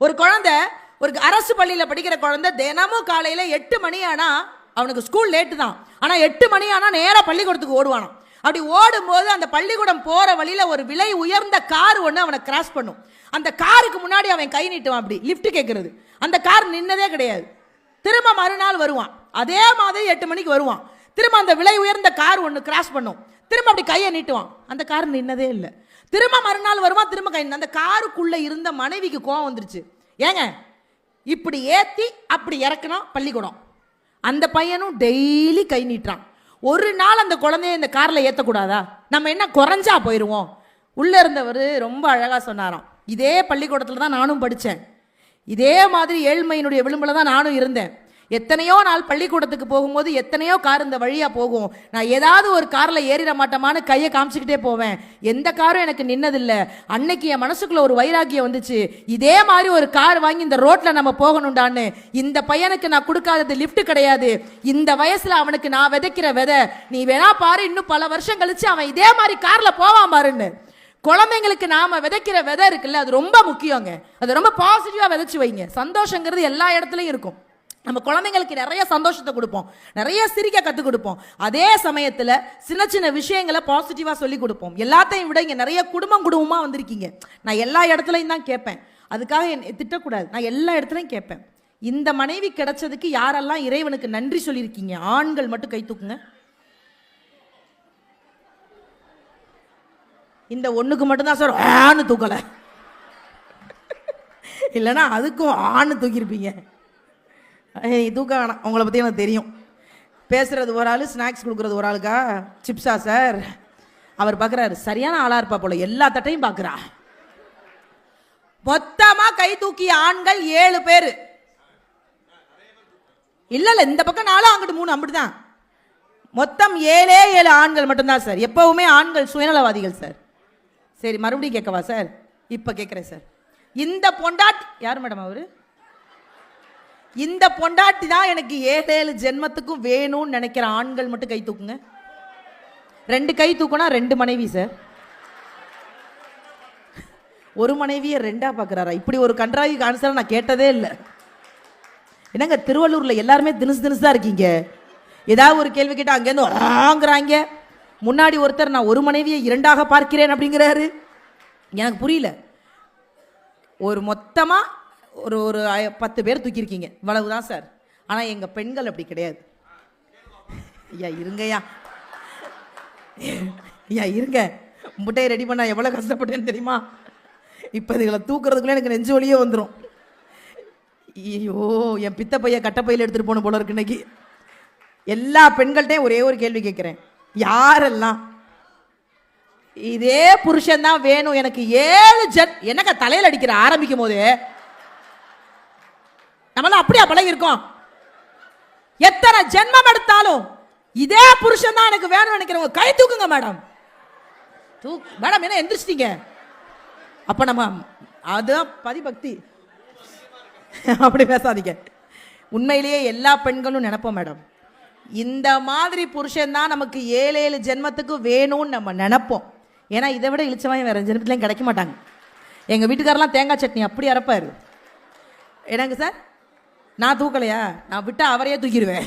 ஒரு குழந்தை, ஒரு அரசு பள்ளியில் படிக்கிற குழந்தை தினமும் காலையில் 8 மணி ஆனால் அவனுக்கு ஸ்கூல் லேட்டு தான், ஆனால் 8 மணி ஆனால் நேராக பள்ளிக்கூடத்துக்கு ஓடுவானான். அப்படி ஓடும்போது அந்த பள்ளிக்கூடம் போகிற வழியில் ஒரு விலை உயர்ந்த கார் ஒன்று அவனை கிராஸ் பண்ணும். அந்த காருக்கு முன்னாடி அவன் கை நீட்டுவான், அப்படி லிஃப்ட் கேட்கறது. அந்த கார் நின்னதே கிடையாது. திரும்ப மறுநாள் வருவான், அதே மாதிரி 8 மணிக்கு வருவான். திரும்ப அந்த விலை உயர்ந்த கார் ஒன்று கிராஸ் பண்ணும், திரும்ப அப்படி கையை நீட்டுவான், அந்த கார் நின்னதே இல்லை. திரும்ப மறுநாள் வருவான், திரும்ப கை. அந்த காருக்குள்ள இருந்த மனைவிக்கு கோவம் வந்துருச்சு. ஏங்க இப்படி ஏத்தி அப்படி இறக்கணும் பள்ளிக்கூடம். அந்த பையனும் டெய்லி கை நீட்டுறான். ஒரு நாள் அந்த குழந்தைய இந்த கார்ல ஏற்றக்கூடாதா? நம்ம என்ன குறைஞ்சா போயிடுவோம்? உள்ள இருந்தவர் ரொம்ப அழகா சொன்னாராம், இதே பள்ளிக்கூடத்தில் தான் நானும் படித்தேன், இதே மாதிரி ஏழ்மையினுடைய விளிம்பில் தான் நானும் இருந்தேன். எத்தனையோ நாள் பள்ளிக்கூடத்துக்கு போகும்போது எத்தனையோ கார் இந்த வழியாக போகும். நான் ஏதாவது ஒரு காரில் ஏறிட மாட்டோமான்னு கையை காமிச்சிக்கிட்டே போவேன். எந்த காரும் எனக்கு நின்னதில்லை. அன்னைக்கு என் மனசுக்குள்ள ஒரு வைராக்கியம் வந்துச்சு, இதே மாதிரி ஒரு கார் வாங்கி இந்த ரோட்டில் நம்ம போகணுண்டான்னு. இந்த பையனுக்கு நான் கொடுக்காதது லிஃப்ட் கிடையாது, இந்த வயசில் அவனுக்கு நான் விதைக்கிற விதை. நீ வேணா பாரு, இன்னும் பல வருஷம் கழிச்சு அவன் இதே மாதிரி காரில் போவான் பாருன்னு. குழந்தைங்களுக்கு நாம விதைக்கிற விதை இருக்குல்ல, அது ரொம்ப முக்கியங்க. அது ரொம்ப பாசிட்டிவாக விதைச்சு வைங்க. சந்தோஷங்கிறது எல்லா இடத்துலையும் இருக்கும். நம்ம குழந்தைங்களுக்கு நிறைய சந்தோஷத்தை கொடுப்போம், நிறைய சிரிக்க கற்றுக் கொடுப்போம். அதே சமயத்தில் சின்ன சின்ன விஷயங்களை பாசிட்டிவாக சொல்லி கொடுப்போம். எல்லாத்தையும் விட இங்கே நிறைய குடும்பமாக வந்திருக்கீங்க. நான் எல்லா இடத்துலையும் தான் கேட்பேன், அதுக்காக என்னை திட்டக்கூடாது. நான் எல்லா இடத்துலையும் கேட்பேன், இந்த மனைவி கிடைச்சதுக்கு யாரெல்லாம் இறைவனுக்கு நன்றி சொல்லியிருக்கீங்க? ஆண்கள் மட்டும் கை தூக்குங்க. இந்த ஒன்றுக்கு மட்டும்தான் சார் ஆணு தூக்கலை, இல்லைன்னா அதுக்கும் ஆணு தூக்கியிருப்பீங்க. தூக்க வேணாம், உங்களை பற்றி எனக்கு தெரியும். பேசுகிறது ஒரு ஆள், ஸ்நாக்ஸ் கொடுக்குறது ஒரு ஆளுக்கா? சிப்ஸா சார்? அவர் பார்க்குறாரு, சரியான ஆளாக இருப்பா போல, எல்லா தட்டையும் பார்க்குறா. மொத்தமாக கை தூக்கிய ஆண்கள் 7 பேர். இல்லை இல்லை, இந்த பக்கம் 4, அங்கிட்டு 3, அப்படிதான். மொத்தம் 7 ஆண்கள் மட்டும்தான் சார். எப்பவுமே ஆண்கள் சுயநலவாதிகள் சார். சரி, மறுபடியும் கேட்கவா சார்? இப்போ கேட்குறேன் சார். இந்த பொண்டாட்டி யார் மேடம்? அவரு இந்த பொண்டாட்டி தான் எனக்கு 7 ஜென்மத்துக்கும் வேணும்னு நினைக்கிற ஆண்கள் மட்டும் கை தூக்குங்க. 2 கை தூக்குனா 2 மனைவி சார். ஒரு மனைவியை 2ஆ பார்க்குறாரா? இப்படி ஒரு கன்றாவி கான்செப்ட் நான் கேட்டதே இல்லை. என்னங்க திருவள்ளூரில் எல்லாருமே தினுசா இருக்கீங்க. ஏதாவது ஒரு கேள்வி கேட்டால் அங்கேருந்து ஆங்கிறாங்க. முன்னாடி ஒருத்தர் நான் ஒரு மனைவியை 2ஆக பார்க்கிறேன் அப்படிங்கிறாரு. எனக்கு புரியல. ஒரு மொத்தமாக ஒரு 10 பேர் தூக்கியிருக்கீங்க, இவ்வளவுதான் சார். ஆனால் எங்கள் பெண்கள் அப்படி கிடையாது. ஐயா இருங்கய்யா, ஐயா இருங்க. முட்டையை ரெடி பண்ண எவ்வளோ கஷ்டப்பட்டேன்னு தெரியுமா? இப்போ இதுகளை தூக்குறதுக்குள்ளே எனக்கு நெஞ்சு வலியே வந்துடும். ஐயோ, என் பித்த பைய கட்டப்பையில் எடுத்துகிட்டு போன போல இருக்கு இன்னைக்கு. எல்லா பெண்கள்கிட்டையும் ஒரே ஒரு கேள்வி கேட்குறேன், யாரெல்லாம் இதே புருஷன் தான் வேணும் எனக்கு 7 என்னக்கா தலையில் அடிக்கிற ஆரம்பிக்கும் போது நம்மளாம் அப்படியா பழகி இருக்கோம்? எத்தனை ஜென்மம் எடுத்தாலும் இதே புருஷன் தான் எனக்கு வேணும் நினைக்கிறவங்க கை தூக்குங்க மேடம். மேடம் என்ன எந்திரிச்சிட்டீங்க? அப்ப நம்ம அதுதான் பதிபக்தி. அப்படி பேசாதீங்க. உண்மையிலேயே எல்லா பெண்களும் நினைப்போம் மேடம், இந்த மாதிரி புருஷன் தான் நமக்கு 7 ஜென்மத்துக்கு வேணும்னு நம்ம நினைப்போம். ஏன்னா இதை விட இழிச்சவன் வேற ஜென்மத்துலையும் கிடைக்க மாட்டாங்க. எங்க வீட்டுக்காரெல்லாம் தேங்காய் சட்னி அப்படி அரைப்பாரு. என்னங்க சார், நான் தூக்கலையா? நான் விட்டா அவரையே தூக்கிடுவேன்.